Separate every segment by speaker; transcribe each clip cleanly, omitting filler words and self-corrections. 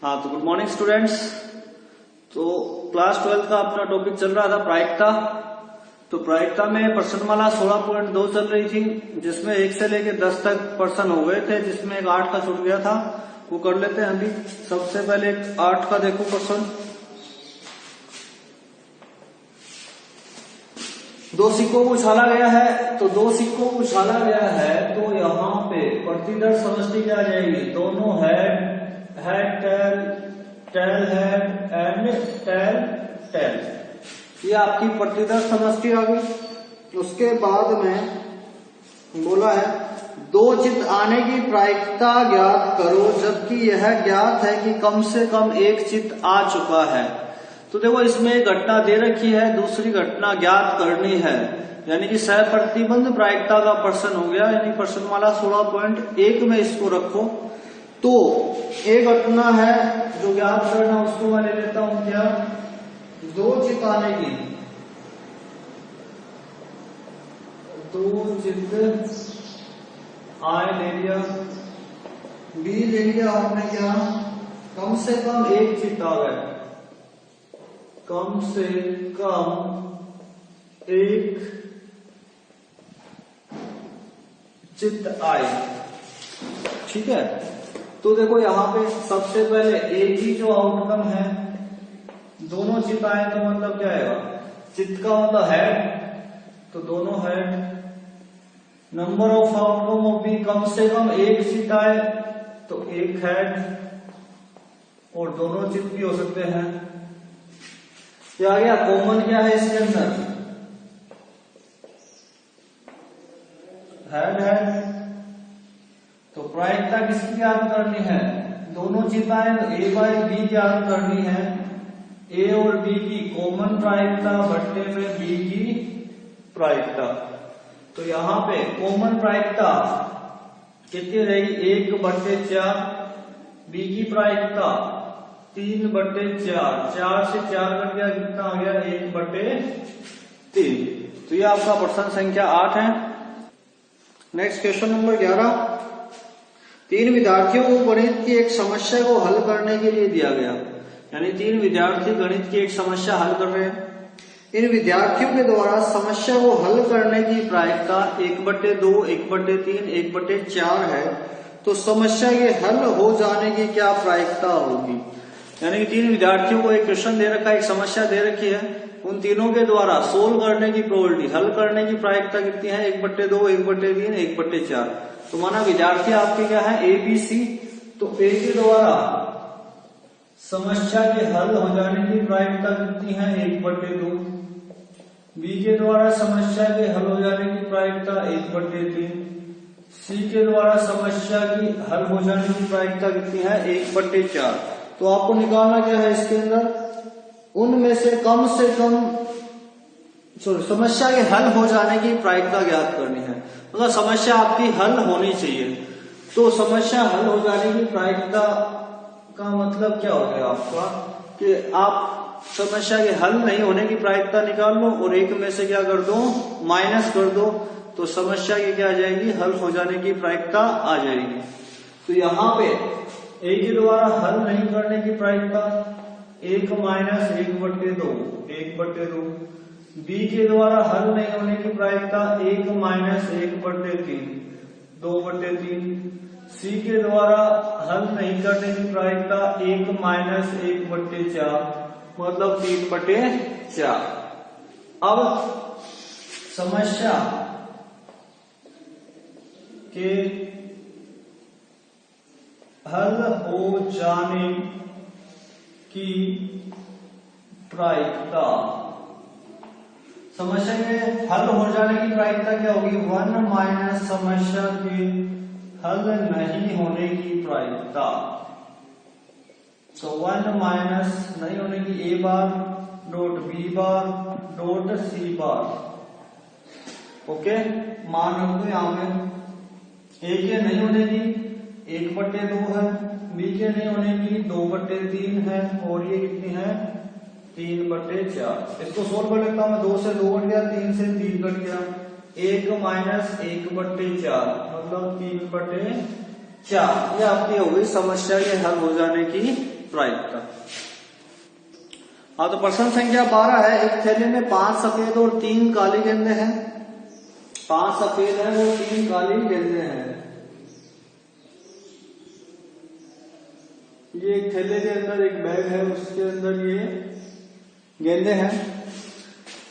Speaker 1: हाँ, तो good morning students. तो क्लास 12 का अपना टॉपिक चल रहा था प्रायिकता। तो प्रायिकता में प्रश्नमाला 16.2 चल रही थी, जिसमें 1 से लेकर 10 तक प्रश्न हो गए थे, जिसमें एक 8 का छूट गया था। वो कर लेते हैं अभी। सबसे पहले 8 का देखो प्रश्न। 2 सिक्कों को उछाला गया है, तो 2 सिक्कों को उछाला गया है, तो यहाँ पे प्रतिदर समष्टि क्या आ जाएगी? दोनों head tail head and tail. ये आपकी प्रतिदर समष्टि आ गई। उसके बाद में बोला है 2 चित्त आने की प्रायिकता ज्ञात करो, जबकि यह ज्ञात है कि कम से कम 1 चित्त आ चुका है। तो देखो, इसमें एक घटना दे रखी है, दूसरी घटना ज्ञात करनी है, यानी कि सहप्रतिबंध प्रायिकता का प्रश्न हो गया। यानी प्रश्नमाला 16.1 में इसको रखो। तो एक घटना है जो ज्ञात करना, उसको मैं ले लेता हूं क्या? 2 चित्त आने की, 2 चित्त आए ले लिया, बी ले लिया हमने क्या? कम से कम 1 चित्त आ गए, कम से कम 1 चित्त आए। ठीक है। तो देखो यहाँ पे सबसे पहले एक ही जो आउटकम है, दोनों चित्त आए तो मतलब क्या आएगा? चित्त का मतलब हेड, तो दोनों head. Number of outcome of B, कम से कम 1 चित्त आए तो 1 हेड, और दोनों चित्त भी हो सकते हैं। क्या आ गया? कॉमन क्या है इसके अंदर? हेड है। तो प्रायिकता किसकी ज्ञात करनी है? दोनों चित्त आए तो ए बाय बी ज्ञात करनी है। ए और बी की कॉमन प्रायिकता बट्टे में बी की प्रायिकता। तो यहां पे कॉमन प्रायिकता कितनी रहेगी? 1/4। बी की प्रायिकता 3/4। 4 से 4 कट गया, कितना आ गया? 1/3। तो ये आपका प्रश्न संख्या 8 है। Next question number 11। 3 विद्यार्थियों को गणित की एक समस्या को हल करने के लिए दिया गया, यानी 3 विद्यार्थी गणित की एक समस्या हल कर रहे हैं। इन विद्यार्थियों के द्वारा समस्या को हल करने की प्रायिकता 1/2, 1/3, 1/4 है। तो समस्या के हल हो जाने की क्या प्रायिकता होगी? यानी 3 विद्यार्थियों को एक क्वेश्चन दे रखा है, एक समस्या दे रखी है, उन तीनों के द्वारा सोल्व करने की प्रोबेबिलिटी, हल करने की प्रायिकता कितनी है? 1/2, 1/3, 1/4। तो माना विद्यार्थी आपके क्या है? A B C. तो ए के द्वारा समस्या के हल हो जाने की प्रायिकता कितनी है? 1/2। बी के द्वारा समस्या के हल हो जाने की प्रायिकता 1/3। सी के द्वारा समस्या की हल हो जाने की प्रायिकता कितनी है? 1/4। तो आपको निकालना क्या है इसके अंदर? उनमें से कम समस्या के हल हो जाने की प्रायिकता ज्ञात करनी है। मतलब समस्या आपकी हल होनी चाहिए। तो समस्या हल हो जाने की प्रायिकता का मतलब क्या हो गया आपका? कि आप समस्या के हल नहीं होने की प्रायिकता निकाल लो और एक में से क्या कर दो? माइनस कर दो। तो समस्या की क्या आ जाएगी? हल हो जाने की प्रायिकता आ जाएगी। तो यहाँ पे ए के द्वारा हल नहीं करने की प्रायिकता 1 माइनस 1/2, 1/2। बी के द्वारा हल नहीं होने की प्रायिकता 1 माइनस 1/3, 2/3। सी के द्वारा हल नहीं करने की प्रायिकता 1 माइनस 1/4, मतलब 3/4। अब समस्या के हल हो जाने की प्रायिकता, समस्या के हल हो जाने की प्रायिकता क्या होगी? 1 माइनस समस्या के हल नहीं होने की प्रायिकता। तो 1 माइनस नहीं होने की A bar dot B bar dot C bar. Okay, मान रख दो यहाँ पे। ए के नहीं होने की 1/2 है, बी के नहीं होने की 2/3 है, और ये कितनी है? 3/4। इसको सोल्व कर लेता हूं मैं। 2 से 2 कट गया, 3 से 3 कट गया, 1 माइनस 1/4 मतलब 4। ये आपकी हो गई समस्या के हल हो जाने की प्रायिकता। हाँ, तो प्रश्न संख्या 12 है, एक थैले में 5 सफेद और 3 काली गेंदें हैं। 5 सफेद है और 3 काली गेंदें हैं। ये एक थैले के अंदर एक बैग है, उसके अंदर ये गेंदें हैं।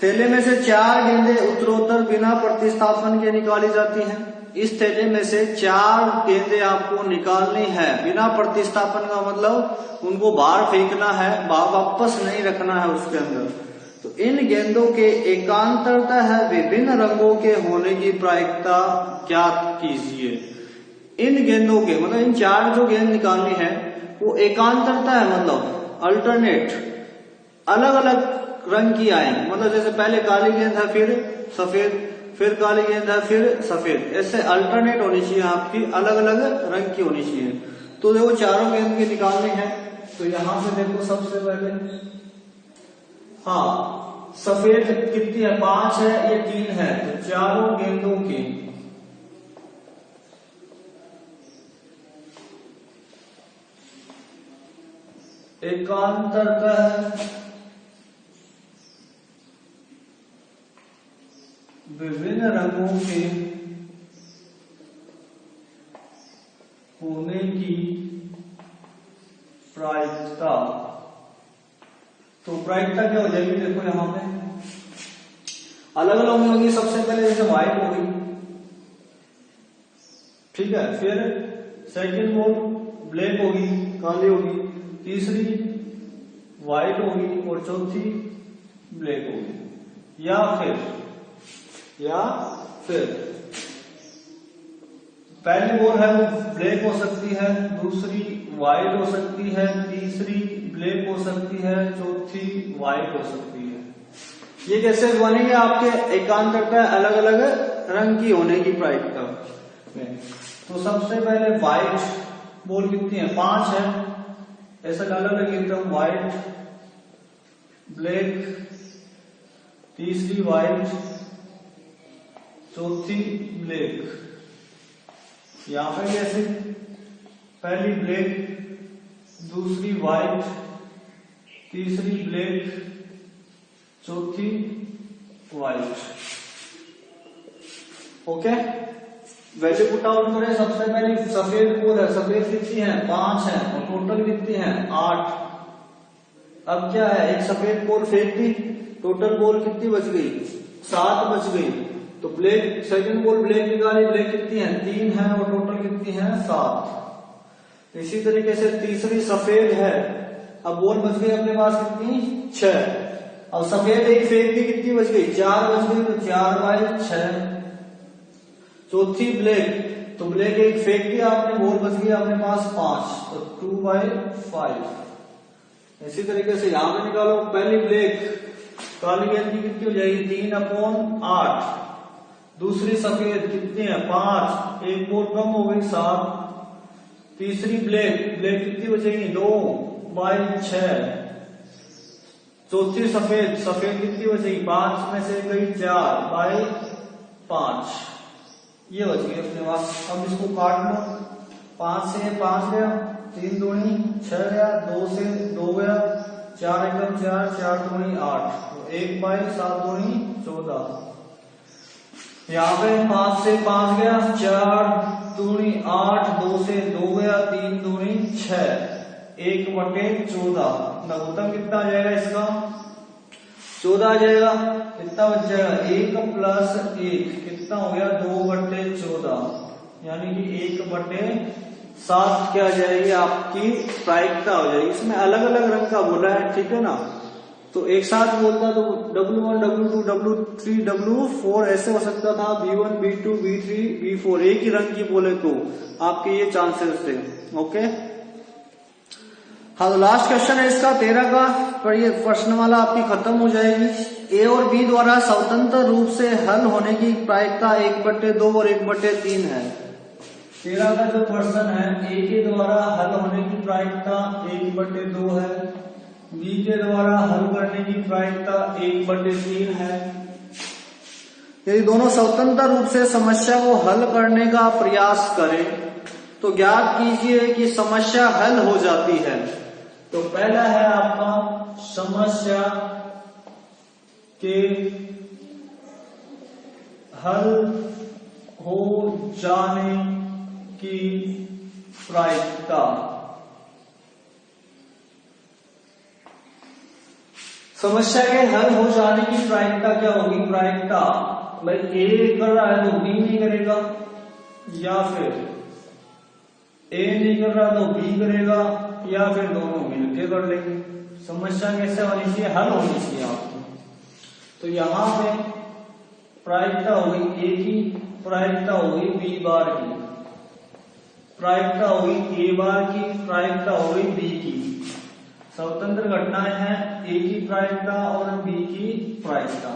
Speaker 1: थैले में से 4 गेंदें उत्तरोत्तर बिना प्रतिस्थापन के निकाली जाती हैं। इस थैले में से 4 गेंदें आपको निकालनी है बिना प्रतिस्थापन का मतलब उनको बाहर फेंकना है, वापस नहीं रखना है उसके अंदर। तो इन गेंदों के एकांतरता है विभिन्न रंगों के होने की प्रायिकता ज्ञात कीजिए। इन गेंदों के मतलब इन 4 जो गेंद निकालनी है वो एकांतरता है, मतलब अल्टरनेट, अलग अलग रंग की आएंगी। मतलब जैसे पहले काली गेंद है, फिर सफेद, फिर काली गेंद है, फिर सफेद, ऐसे अल्टरनेट होनी चाहिए आपकी, अलग अलग रंग की होनी चाहिए। तो देखो चारों गेंद की निकालनी है, तो यहां से देखो सबसे पहले, हाँ सफेद कितनी है, 5 है, ये 3 है, तो चारों गेंदों की एकांतरता है विभिन्न रंगों के होने की प्रायिकता। तो प्रायिकता क्या हो जाएगी, देखो यहां पे अलग अलग होगी। सबसे पहले जैसे व्हाइट होगी, ठीक है, फिर सेकंड वो ब्लैक होगी, काली होगी, तीसरी व्हाइट होगी और चौथी ब्लैक होगी। या फिर पहली बोल है वो ब्लैक हो सकती है, दूसरी व्हाइट हो सकती है, तीसरी ब्लैक हो सकती है, चौथी व्हाइट हो सकती है। ये कैसे बनेंगे आपके एकांतरता अलग अलग रंग की होने की प्रायिकता में। तो सबसे पहले व्हाइट बोल कितनी है, 5 है, ऐसा डाला लगे एकदम, व्हाइट, ब्लैक, तीसरी व्हाइट, चौथी ब्लैक। यहां पे कैसे, पहली ब्लैक, दूसरी व्हाइट, तीसरी ब्लैक, चौथी white. Okay, value put out करें। सबसे पहले सफेद पोल है, सफेद कितनी है, 5 है, और टोटल कितनी है, 8। अब क्या है, एक सफेद पोल फेंक दी, टोटल पोल कितनी बच गई, 7 बच गई। तो ब्लैक, सेकंड पोल ब्लैक निकाली, ब्लैक कितनी है, 3 है, और टोटल कितनी है, 7। इसी तरीके से तीसरी सफेद है, अब बोल बच गई अपने पास कितनी, 6। अब सफेद एक फेंक दी, कितनी बच गई, 4 बच गई, तो 4 बाई 6। चौथी ब्लैक, तो ब्लैक एक फेंक दिया आपने, बोल बच गई अपने पास 5, तो 2 बाई 5। इसी तरीके से यहां पे निकालो, पहली ब्लैक, काली गेंद की कितनी हो जाएगी, 3/8। दूसरी सफेद कितनी है, 5, एक बोल कम हो गई, 7। तीसरी ब्लैक, ब्लैक कितनी बचेगी, 2 बाई 6। चौथी सफेद, सफेद कितनी बचेगी, 5 में से गई 4 बाई 5। ये बच गई अपने पास। अब इसको काट लो, 5 से 5 गया, 3 दूनी 6 गया, 2 से 2 गया, 4 एकम 4, 4 दूनी 8, तो 1 बाई 7 दूनी 14। यहाँ पे 5 से 5 गया, 4 दूनी 8, 2 से 2 गया, 3 दूनी 6, 1/14। लघुत्तम कितना आ जाएगा इसका, 14 आ जाएगा। कितना बच जाएगा, 1 प्लस 1 कितना हो गया, 2/14, यानी कि 1/7 क्या आ जाएगी आपकी प्रायिकता हो जाएगी। इसमें अलग अलग रंग का बोला है, ठीक है ना, तो एक साथ बोलता तो W1, W2, W3, W4 ऐसे हो सकता था, B1, B2, B3, B4 एक ही रंग की बोले तो आपके ये चांसेस थे। ओके, हाँ, तो लास्ट क्वेश्चन है इसका 13 का, पर ये प्रश्न वाला आपकी खत्म हो जाएगी। ए और बी द्वारा स्वतंत्र रूप से हल होने की प्रायिकता 1/2 और 1/3 है। 13 का जो प्रश्न है, ए के द्वारा हल होने की प्रायिकता 1/2 है, बी के द्वारा हल करने की प्रायिकता 1/3 है। यदि दोनों स्वतंत्र रूप से समस्या को हल करने का प्रयास करें तो ज्ञात कीजिए कि समस्या हल हो जाती है। तो पहला है आपका समस्या के हल हो जाने की प्रायिकता। समस्या के हल हो जाने की प्रायिकता क्या होगी? प्रायिकता भाई ए कर रहा है तो बी नहीं करेगा, या फिर ए नहीं कर रहा तो बी करेगा, या फिर दोनों मिलके कर लेंगे। समस्या कैसे होनी चाहिए? हल होनी चाहिए आपकी। तो यहां पे प्रायिकता होगी ए की, प्रायिकता होगी बी बार की, प्रायिकता होगी ए बार की, प्रायिकता होगी बी की। स्वतंत्र घटनाएं हैं, ए की प्रायिकता और बी की प्रायिकता।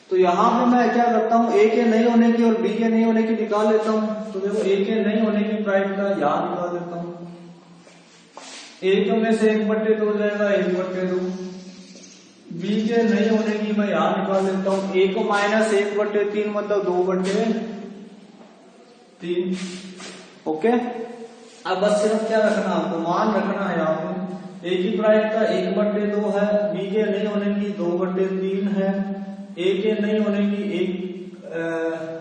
Speaker 1: तो यहां पे मैं क्या करता हूं, ए के नहीं होने की और बी के नहीं होने की निकाल लेता हूं। तो देखो ए के नहीं होने की प्रायिकता यहां निकाल लेता हूं। एक में से 1/2 हो जाएगा, 1/2। बी के नहीं होने की मैं यहां निकाल लेता हूं। ए को -1/3 मतलब 2/3। ओके, अब बस सिर्फ क्या रखना, आपको मान रखना है। यहाँ पे ए की प्रायिकता 1/2 है, बी के नहीं होने की 2/3 है, ए के नहीं होने की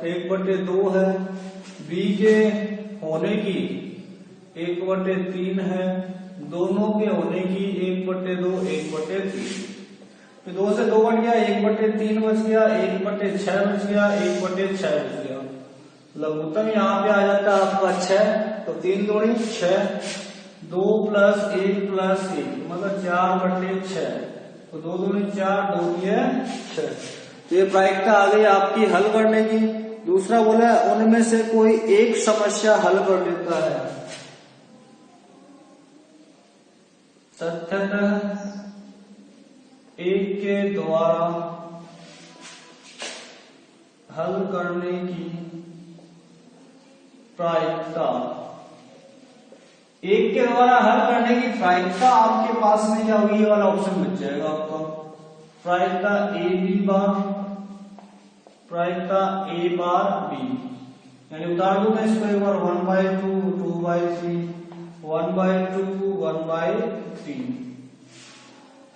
Speaker 1: 1/2 है, बी के होने की 1/3 है, दोनों के होने की 1/2 1/3। तो 2 से 2 बच गया, 1/3 बच गया, 1/6 बच गया, 1/6 बच गया। लघुत्तम यहाँ पे आ जाता है आपका 6। तो 3 दूनी 6, 2 + 1 + 1 मतलब 4/6। तो 2 दूनी 4, 2 दिए 6। तो ये प्रायिकता आ गई आपकी हल करने की। दूसरा बोला उनमें से कोई एक समस्या हल कर लेता है। तथ्यतः एक के द्वारा हल करने की प्रायिकता, एक के द्वारा हल करने की प्रायिकता आपके पास में क्या होगी? ये वाला ऑप्शन बच जाएगा आपका। प्रायिकता ए बी बार, प्रायिकता ए बार बी, यानी उतार दूं मैं इसको एक बार 1/2, 2/3, 1/2, 1/3।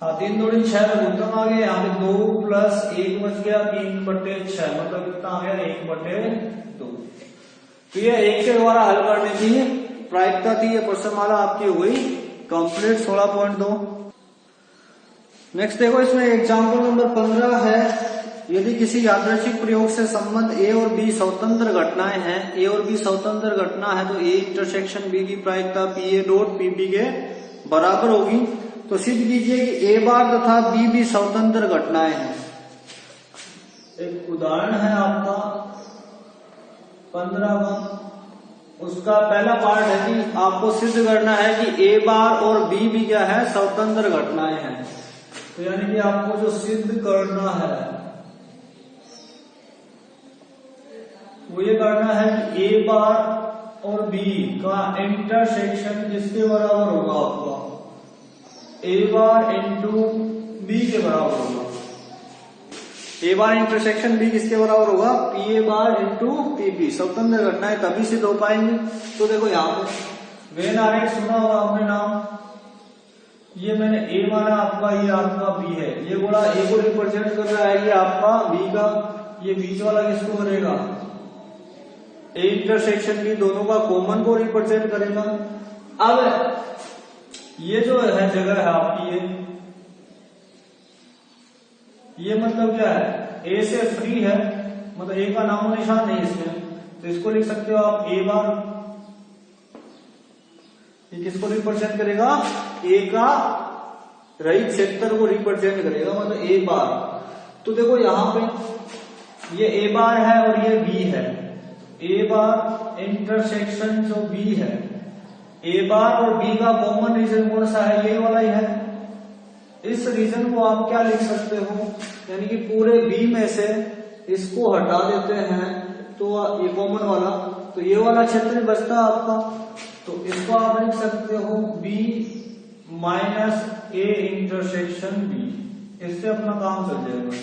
Speaker 1: हाँ, 3 दूनी 6 लघुत्तम आ गया। यहाँ पे 2 + 1 बच गया, 3/6 मतलब कितना आ गया? 1/2। तो ये एक के द्वारा हल करने की प्रायिकता थी। ये प्रश्नमाला आपकी हो गई कंप्लीट 16.2। नेक्स्ट देखो, इसमें एग्जाम्पल नंबर 15 है। यदि किसी यादृच्छिक प्रयोग से संबंध ए और बी स्वतंत्र घटनाएं हैं, ए और बी स्वतंत्र घटना है, तो ए इंटरसेक्शन बी की प्रायिकता PA.PP के बराबर होगी। तो सिद्ध कीजिए कि ए बार तथा बी भी स्वतंत्र घटनाएं हैं। एक उदाहरण है आपका 15वां। उसका पहला पार्ट है कि आपको सिद्ध करना है कि ए बार और बी भी क्या है? स्वतंत्र घटनाएं हैं। तो यानी कि आपको जो सिद्ध करना है वो ये करना है कि ए बार और बी का इंटरसेक्शन किसके बराबर होगा? आपका ए बार इंटू बी के बराबर होगा। ए बार इंटरसेक्शन बी किसके बराबर होगा? PA bar into PP। स्वतंत्र घटनाएं तभी सिद्ध हो पाएंगे। तो देखो यहाँ पे वेन आरेख सुना होगा आपने नाम। ये मैंने ए माना आपका, ये आपका बी है। ये बोला ए को रिप्रेजेंट कर रहा है, ये आपका बी का, ये बीच वाला किसको करेगा? ए इंटरसेक्शन बी, दोनों का कॉमन को रिप्रेजेंट करेगा। अब ये जो है जगह है आपकी, ये मतलब क्या है? ए से फ्री है, मतलब ए का नामो निशान नहीं इसमें। तो इसको लिख सकते हो आप ए बार। ये किसको रिप्रेजेंट करेगा? ए का रहित क्षेत्र को रिप्रेजेंट करेगा, मतलब ए बार। तो देखो यहाँ पे ये ए बार है और ये बी है। ए बार इंटरसेक्शन जो बी है, ए बार और बी का कॉमन रीजन कौन सा है? ये वाला ही है। इस रीजन को आप क्या लिख सकते हो? यानी कि पूरे बी में से इसको हटा देते हैं तो ये कॉमन वाला, तो ये वाला क्षेत्र बचता है आपका। तो इसको आप लिख सकते हो B minus A intersection B. इससे अपना काम चल जाएगा।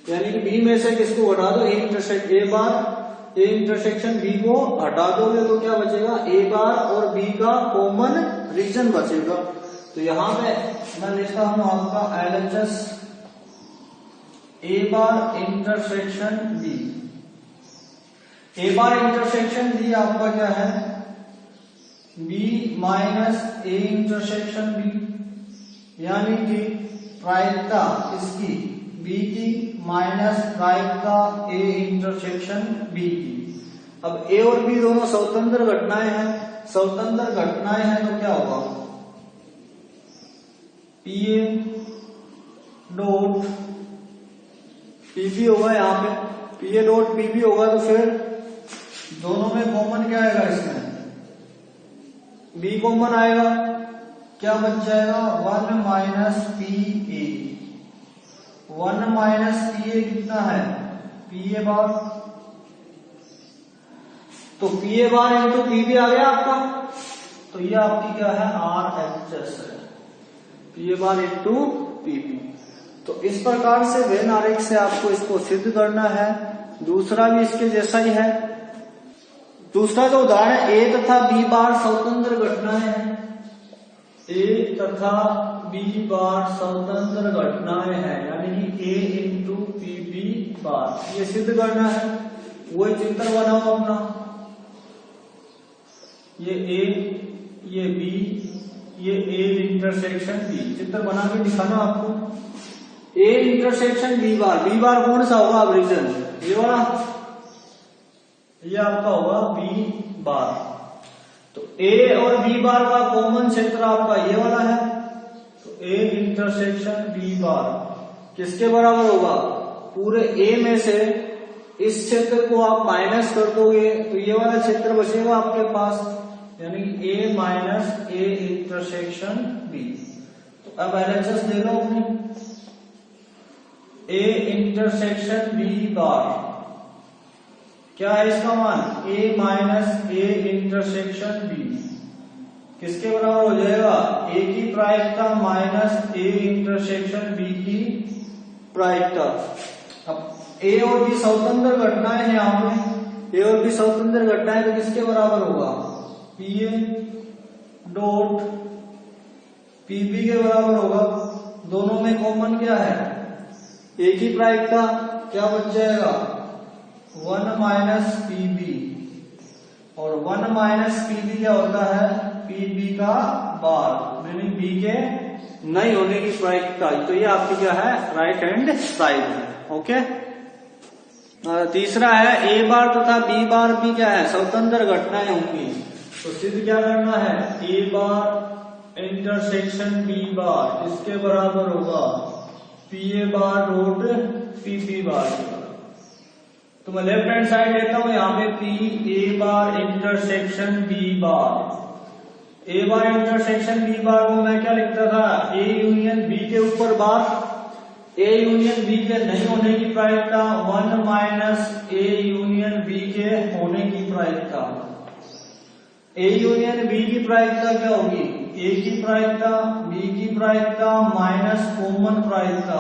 Speaker 1: यानी कि बी में से किसको हटा दो? A intersection A bar A intersection B को हटा दोगे तो क्या बचेगा, ए बार और बी का कॉमन रीजन बचेगा। तो यहां पे मैं लिखता हूं आपका LHS A bar intersection B. A bar intersection B आपका क्या है, B minus A intersection B, यानी कि प्रायिकता इसकी बी की माइनस प्रायिकता ए इंटरसेक्शन बी की। अब ए और बी दोनों स्वतंत्र घटनाएं हैं, स्वतंत्र घटनाएं हैं तो क्या होगा, पी ए डॉट पीबी होगा, यहाँ पे पी ए डॉट पीबी होगा तो फिर दोनों में कॉमन क्या आएगा, इसमें बी कॉमन आएगा, क्या बच जाएगा 1 minus P A. 1 minus P A कितना है, पी ए बार, तो P A bar into P B आ गया आपका, तो ये आपकी क्या है RHS है, P A bar into P B. तो इस प्रकार से वेन आरेख से आपको इसको सिद्ध करना है। दूसरा भी इसके जैसा ही है। दूसरा जो उदाहरण ए तथा बी बार स्वतंत्र घटनाएं हैं, ए तथा बी बार स्वतंत्र घटनाएं हैं, यानी कि ए इंटू पी बी बार, ये सिद्ध करना है। वही चित्र बनाओ अपना, ये ए, ये बी, ये ए इंटरसेक्शन बी, चित्र बना के दिखाना आपको। ए इंटरसेक्शन बी बार कौन सा होगा अब रीजन, ये वाला, ये आपका होगा बी बार। तो ए और बी बार का कॉमन क्षेत्र आपका ये वाला है, तो ए इंटरसेक्शन बी बार किसके बराबर होगा, पूरे ए में से इस क्षेत्र को आप माइनस कर दोगे तो ये वाला क्षेत्र बचेगा आपके पास, यानी ए माइनस ए इंटरसेक्शन बी। तो अब LHS दे लो अपने, ए इंटरसेक्शन बी बार क्या है इसका मान, ए माइनस ए इंटरसेक्शन बी, किसके बराबर हो जाएगा, ए की प्रायिकता माइनस ए इंटरसेक्शन बी की प्रायिकता। अब ए और बी स्वतंत्र घटनाएं हैं, यहाँ पे ए और बी स्वतंत्र घटनाएं, तो किसके बराबर होगा, P A dot P B के बराबर होगा। दोनों में कॉमन क्या है, ए की प्रायिकता, क्या बच जाएगा 1 माइनस पी बी, और 1 माइनस पी बी क्या होता है, पी बी का बार, यानी बी के नहीं होने की प्रायिकता। तो ये आपकी क्या है, राइट हैंड साइड है। ओके, तीसरा है ए बार तथा बी बार भी क्या है, स्वतंत्र घटनाएं होंगी। तो सिद्ध क्या करना है, ए बार इंटरसेक्शन बी बार इसके बराबर होगा P A bar dot P B bar. तो मैं लेफ्ट हैंड साइड लेता हूं, यहाँ पे P A bar intersection B bar. A bar intersection B bar को मैं क्या लिखता था, ए यूनियन बी के ऊपर बार, ए यूनियन बी के नहीं होने की प्रायिकता 1 माइनस ए यूनियन बी के होने की प्रायिकता। ए यूनियन बी की प्रायिकता क्या होगी, ए की प्रायिकता बी की प्रायिकता माइनस कॉमन प्रायिकता।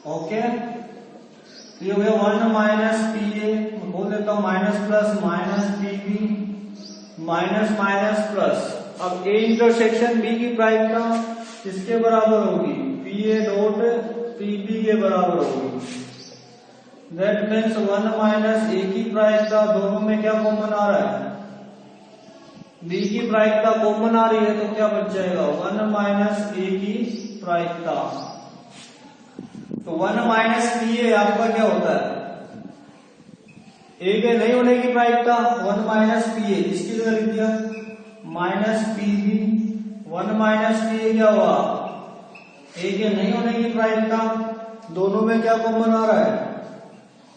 Speaker 1: ओके, ये हो गया 1 माइनस पी ए, बोल देता हूं minus plus minus P B minus minus plus. अब ए इंटरसेक्शन बी की प्रायिकता किसके बराबर होगी, P A dot P B के बराबर होगी। दैट मीन्स 1 माइनस ए की प्रायिकता, दोनों में क्या कॉमन आ रहा है, बी की प्रायिकता कॉमन आ रही है, तो क्या बच जाएगा 1 माइनस ए की प्रायिकता। तो 1 माइनस पी ए आपका क्या होता है, ए के नहीं होने की प्रायिकता 1 माइनस पी ए, इसकी जगह लिख दिया minus P B. 1 minus P A क्या हुआ, ए के नहीं होने की प्रायिकता, दोनों में क्या कॉमन आ रहा है,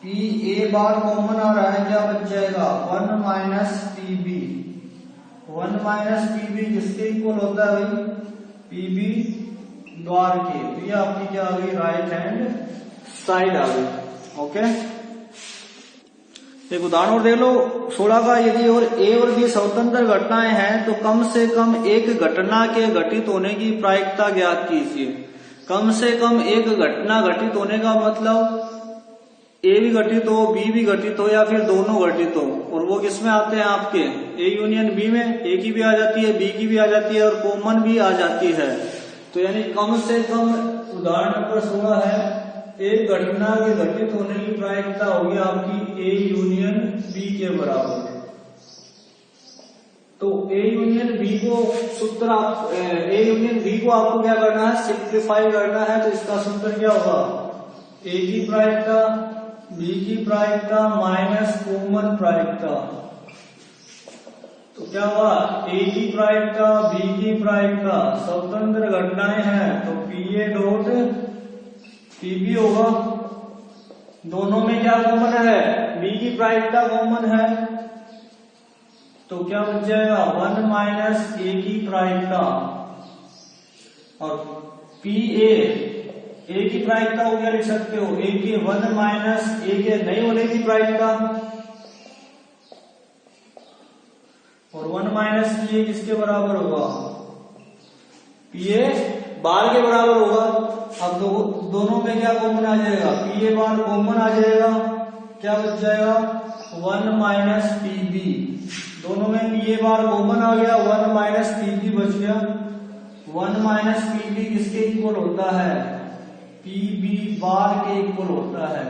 Speaker 1: पी ए बार कॉमन आ रहा है, क्या बच जाएगा 1 minus P B. 1 minus P B किसके इक्वल होता है भाई, पी बी द्वार के। तो ये आपकी क्या आ गई, राइट हैंड साइड आ गई। ओके, एक उदाहरण और देख लो 16 का, यदि और ए और बी स्वतंत्र घटनाएं हैं तो कम से कम एक घटना के घटित होने की प्रायिकता ज्ञात कीजिए। कम से कम एक घटना घटित होने का मतलब ए भी घटित हो, बी भी घटित हो या फिर दोनों घटित हो, और वो किस में आते हैं आपके ए यूनियन बी में, ए की भी आ जाती है, बी की भी आ जाती है और कॉमन भी आ जाती है। तो यानी कम से कम उदाहरण नंबर 16 है, एक घटना के घटित होने की प्रायिकता होगी आपकी ए यूनियन बी के बराबर। तो ए यूनियन बी को सूत्र आप ए यूनियन बी को आपको क्या करना है, सिंप्लीफाई करना है। तो इसका सूत्र क्या होगा, ए की प्रायिकता बी की प्रायिकता माइनस कॉमन प्रायिकता। तो क्या हुआ, ए की प्रायिकता बी की प्रायिकता स्वतंत्र घटनाएं हैं तो पीए डॉट पीबी होगा। दोनों में क्या कॉमन है, बी की प्रायिकता कॉमन है तो क्या बच जाएगा 1 माइनस ए की प्रायिकता, और पी ए की प्रायिकता को क्या लिख सकते हो, ए के 1 माइनस ए के नहीं होने की प्रायिकता, और 1 माइनस पी ए किसके बराबर होगा, पी ए बार के बराबर होगा। अब दोनों में क्या कॉमन आ जाएगा, पी ए बार कॉमन आ जाएगा, क्या बच जाएगा 1 माइनस पी बी। दोनों में पी ए बार कॉमन आ गया, 1 माइनस पी बी बच गया। 1 माइनस पी बी किसके इक्वल होता है, पी बी बार के इक्वल होता है।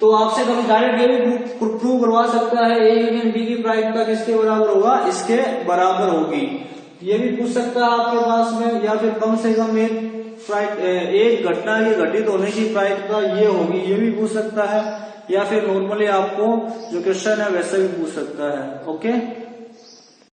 Speaker 1: तो आपसे कभी डायरेक्ट ये भी प्रूव करवा सकता है ए यूनियन बी की प्रायिकता किसके बराबर होगा, इसके बराबर होगी। ये भी पूछ सकता है आपके पास में, या फिर कम से कम एक घटना के घटित होने की प्रायिकता ये होगी, ये भी पूछ सकता है, या फिर नॉर्मली आपको जो क्वेश्चन है वैसे भी पूछ सकता है। ओके।